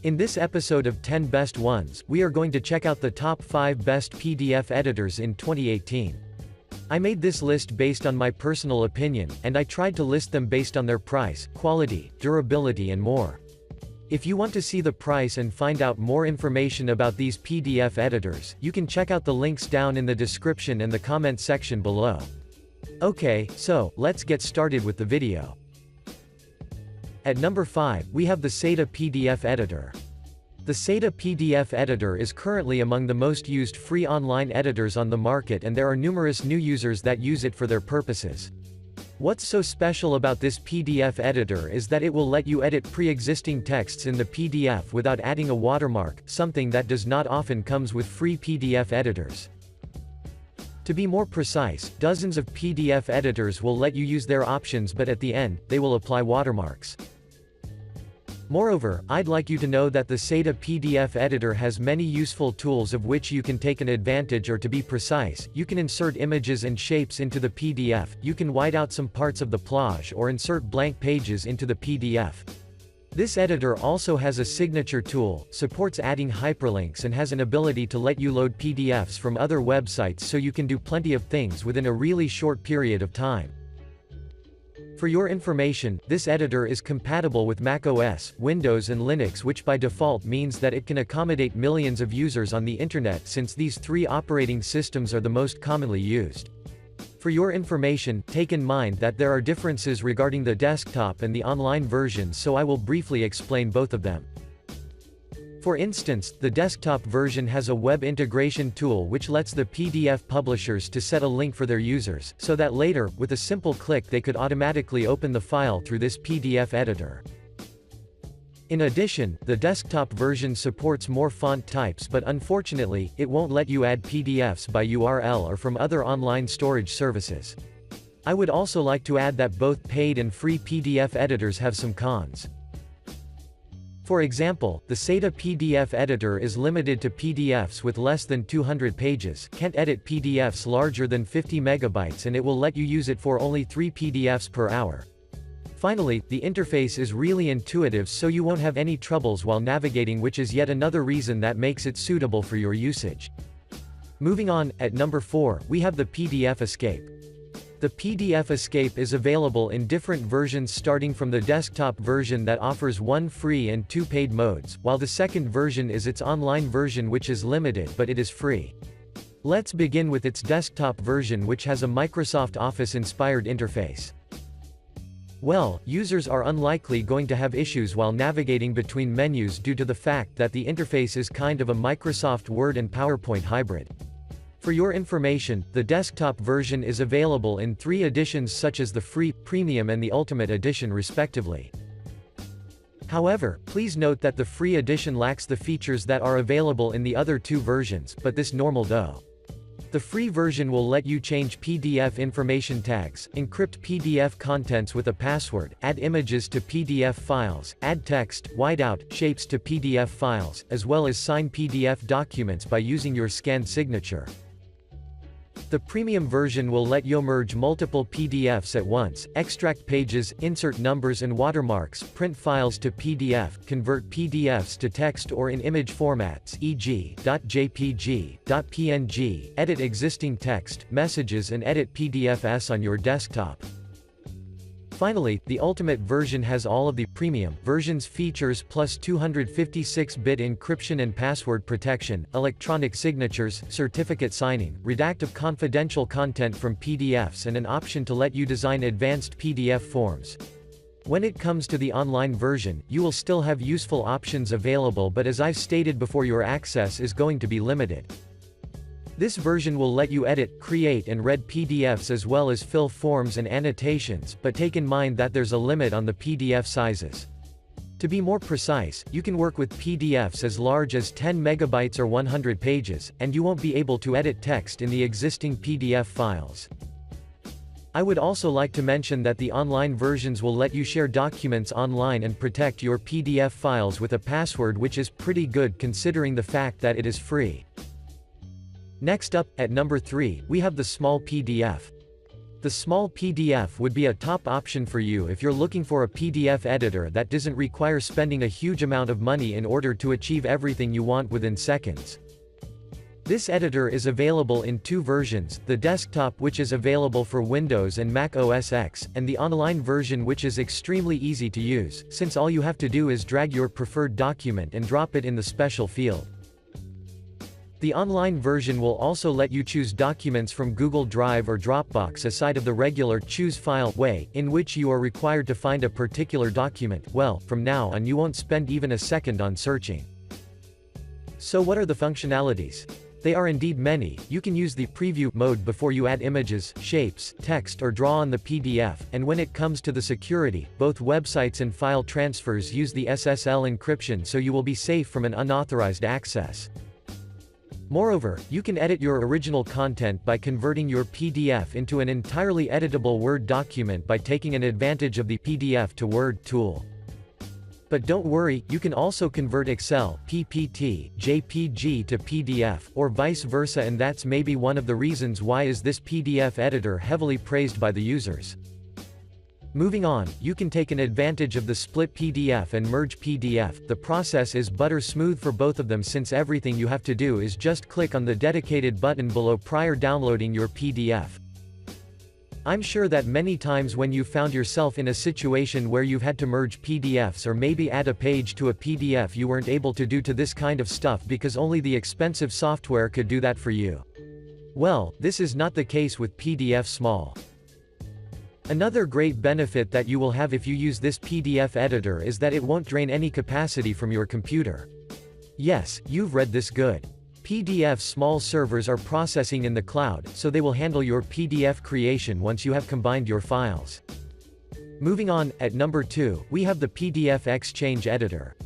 In this episode of 10 Best Ones, we are going to check out the top 5 best PDF editors in 2018. I made this list based on my personal opinion, and I tried to list them based on their price, quality, durability and more. If you want to see the price and find out more information about these PDF editors, you can check out the links down in the description and the comment section below. Okay, so, let's get started with the video. At number 5, we have the SATA PDF Editor. The SATA PDF Editor is currently among the most used free online editors on the market, and there are numerous new users that use it for their purposes. What's so special about this PDF editor is that it will let you edit pre-existing texts in the PDF without adding a watermark, something that does not often comes with free PDF editors. To be more precise, dozens of PDF editors will let you use their options, but at the end, they will apply watermarks. Moreover, I'd like you to know that the SATA PDF editor has many useful tools of which you can take an advantage, or to be precise, you can insert images and shapes into the PDF, you can white out some parts of the plage or insert blank pages into the PDF. This editor also has a signature tool, supports adding hyperlinks, and has an ability to let you load PDFs from other websites, so you can do plenty of things within a really short period of time. For your information, this editor is compatible with macOS, Windows and Linux, which by default means that it can accommodate millions of users on the internet, since these three operating systems are the most commonly used. For your information, take in mind that there are differences regarding the desktop and the online versions, so I will briefly explain both of them. For instance, the desktop version has a web integration tool which lets the PDF publishers to set a link for their users, so that later, with a simple click, they could automatically open the file through this PDF editor. In addition, the desktop version supports more font types, but unfortunately, it won't let you add PDFs by URL or from other online storage services. I would also like to add that both paid and free PDF editors have some cons. For example, the SATA PDF editor is limited to PDFs with less than 200 pages, can't edit PDFs larger than 50 megabytes, and it will let you use it for only 3 PDFs per hour. Finally, the interface is really intuitive, so you won't have any troubles while navigating, which is yet another reason that makes it suitable for your usage. Moving on, at number 4, we have the PDF Escape. The PDF Escape is available in different versions, starting from the desktop version that offers 1 free and 2 paid modes, while the second version is its online version, which is limited but it is free. Let's begin with its desktop version, which has a Microsoft Office-inspired interface. Well, users are unlikely going to have issues while navigating between menus due to the fact that the interface is kind of a Microsoft Word and PowerPoint hybrid. For your information, the desktop version is available in 3 editions, such as the Free, Premium and the Ultimate edition respectively. However, please note that the Free edition lacks the features that are available in the other 2 versions, but this normal though. The free version will let you change PDF information tags, encrypt PDF contents with a password, add images to PDF files, add text, white out, shapes to PDF files, as well as sign PDF documents by using your scanned signature. The premium version will let you merge multiple PDFs at once, extract pages, insert numbers and watermarks, print files to PDF, convert PDFs to text or in image formats, e.g., .jpg, .png, edit existing text, messages and edit PDFs on your desktop. Finally, the Ultimate version has all of the premium version's features plus 256-bit encryption and password protection, electronic signatures, certificate signing, redact of confidential content from PDFs, and an option to let you design advanced PDF forms. When it comes to the online version, you will still have useful options available, but as I've stated before, your access is going to be limited. This version will let you edit, create and read PDFs as well as fill forms and annotations, but take in mind that there's a limit on the PDF sizes. To be more precise, you can work with PDFs as large as 10 megabytes or 100 pages, and you won't be able to edit text in the existing PDF files. I would also like to mention that the online versions will let you share documents online and protect your PDF files with a password, which is pretty good considering the fact that it is free. Next up, at number 3, we have the Small PDF. The small PDF would be a top option for you if you're looking for a PDF editor that doesn't require spending a huge amount of money in order to achieve everything you want within seconds. This editor is available in two versions, the desktop which is available for Windows and Mac OS X, and the online version which is extremely easy to use, since all you have to do is drag your preferred document and drop it in the special field. The online version will also let you choose documents from Google Drive or Dropbox aside of the regular Choose File way, in which you are required to find a particular document. Well, from now on you won't spend even a second on searching. So what are the functionalities? They are indeed many. You can use the preview mode before you add images, shapes, text or draw on the PDF, and when it comes to the security, both websites and file transfers use the SSL encryption so you will be safe from an unauthorized access. Moreover, you can edit your original content by converting your PDF into an entirely editable Word document by taking an advantage of the PDF to Word tool. But don't worry, you can also convert Excel, PPT, JPG to PDF, or vice versa, and that's maybe one of the reasons why is this PDF editor heavily praised by the users. Moving on, you can take an advantage of the split PDF and merge PDF. The process is butter smooth for both of them since everything you have to do is just click on the dedicated button below prior downloading your PDF. I'm sure that many times when you found yourself in a situation where you've had to merge PDFs or maybe add a page to a PDF you weren't able to do to this kind of stuff because only the expensive software could do that for you. Well, this is not the case with PDF Small. Another great benefit that you will have if you use this PDF editor is that it won't drain any capacity from your computer. Yes, you've read this good. PDF Small servers are processing in the cloud, so they will handle your PDF creation once you have combined your files. Moving on, at number 2, we have the PDF Exchange Editor.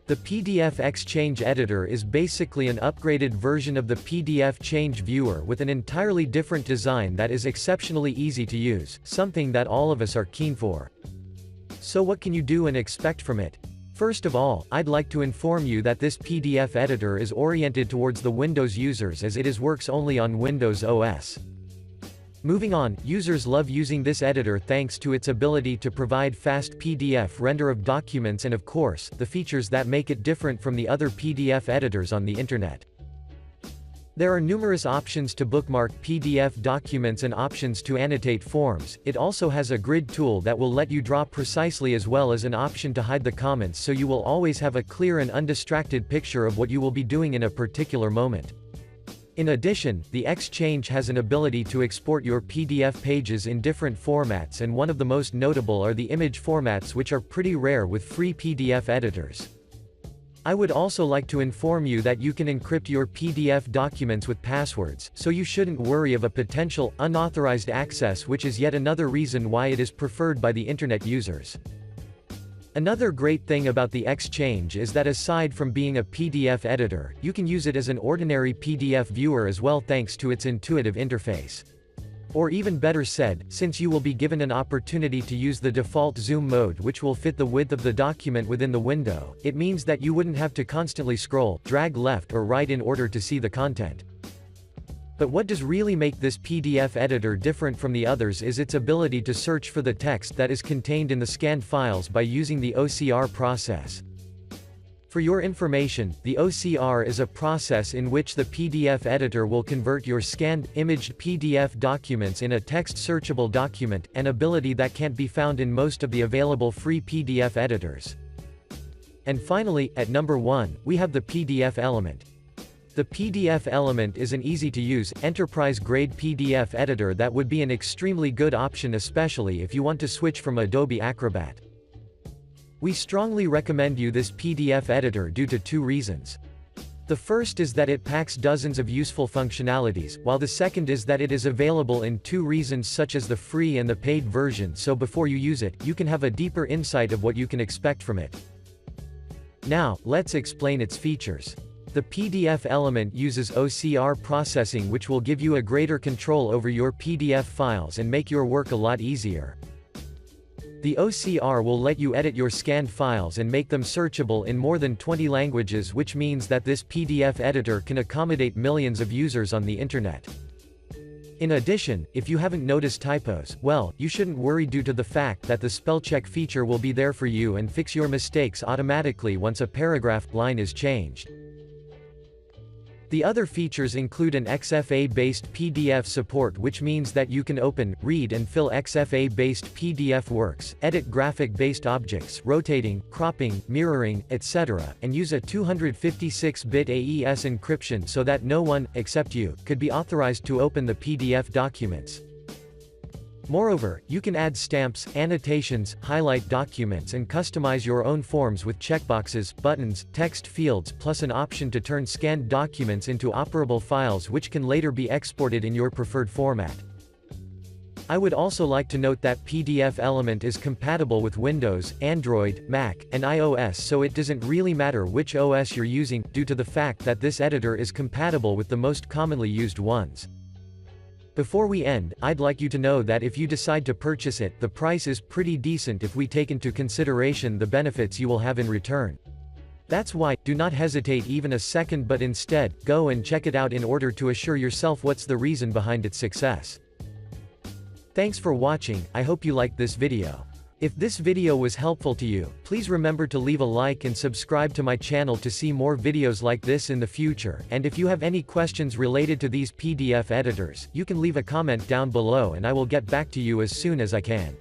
The PDF Exchange Editor is basically an upgraded version of the PDF Change Viewer with an entirely different design that is exceptionally easy to use, something that all of us are keen for. So what can you do and expect from it? First of all, I'd like to inform you that this PDF editor is oriented towards the Windows users as it works only on Windows OS. Moving on, users love using this editor thanks to its ability to provide fast PDF render of documents and of course, the features that make it different from the other PDF editors on the internet. There are numerous options to bookmark PDF documents and options to annotate forms. It also has a grid tool that will let you draw precisely as well as an option to hide the comments so you will always have a clear and undistracted picture of what you will be doing in a particular moment. In addition, the Exchange has an ability to export your PDF pages in different formats, and one of the most notable are the image formats, which are pretty rare with free PDF editors. I would also like to inform you that you can encrypt your PDF documents with passwords, so you shouldn't worry of a potential unauthorized access, which is yet another reason why it is preferred by the internet users. Another great thing about the Exchange is that aside from being a PDF editor, you can use it as an ordinary PDF viewer as well thanks to its intuitive interface. Or even better said, since you will be given an opportunity to use the default zoom mode which will fit the width of the document within the window, it means that you wouldn't have to constantly scroll, drag left or right in order to see the content. But what does really make this PDF editor different from the others is its ability to search for the text that is contained in the scanned files by using the OCR process. For your information, the OCR is a process in which the PDF editor will convert your scanned, imaged PDF documents in a text-searchable document, an ability that can't be found in most of the available free PDF editors. And finally, at number 1, we have the PDF Element. The PDF Element is an easy-to-use, enterprise-grade PDF editor that would be an extremely good option especially if you want to switch from Adobe Acrobat. We strongly recommend you this PDF editor due to two reasons. The first is that it packs dozens of useful functionalities, while the second is that it is available in two reasons such as the free and the paid version, so before you use it, you can have a deeper insight of what you can expect from it. Now, let's explain its features. The PDF Element uses OCR processing which will give you a greater control over your PDF files and make your work a lot easier. The OCR will let you edit your scanned files and make them searchable in more than 20 languages, which means that this PDF editor can accommodate millions of users on the internet. In addition, if you haven't noticed typos, well, you shouldn't worry due to the fact that the spell check feature will be there for you and fix your mistakes automatically once a paragraph line is changed. The other features include an XFA-based PDF support, which means that you can open, read and fill XFA-based PDF works, edit graphic-based objects, rotating, cropping, mirroring, etc., and use a 256-bit AES encryption so that no one, except you, could be authorized to open the PDF documents. Moreover, you can add stamps, annotations, highlight documents and customize your own forms with checkboxes, buttons, text fields plus an option to turn scanned documents into operable files which can later be exported in your preferred format. I would also like to note that PDF Element is compatible with Windows, Android, Mac, and iOS, so it doesn't really matter which OS you're using, due to the fact that this editor is compatible with the most commonly used ones. Before we end, I'd like you to know that if you decide to purchase it, the price is pretty decent if we take into consideration the benefits you will have in return. That's why, do not hesitate even a second but instead, go and check it out in order to assure yourself what's the reason behind its success. Thanks for watching, I hope you liked this video. If this video was helpful to you, please remember to leave a like and subscribe to my channel to see more videos like this in the future, and if you have any questions related to these PDF editors, you can leave a comment down below and I will get back to you as soon as I can.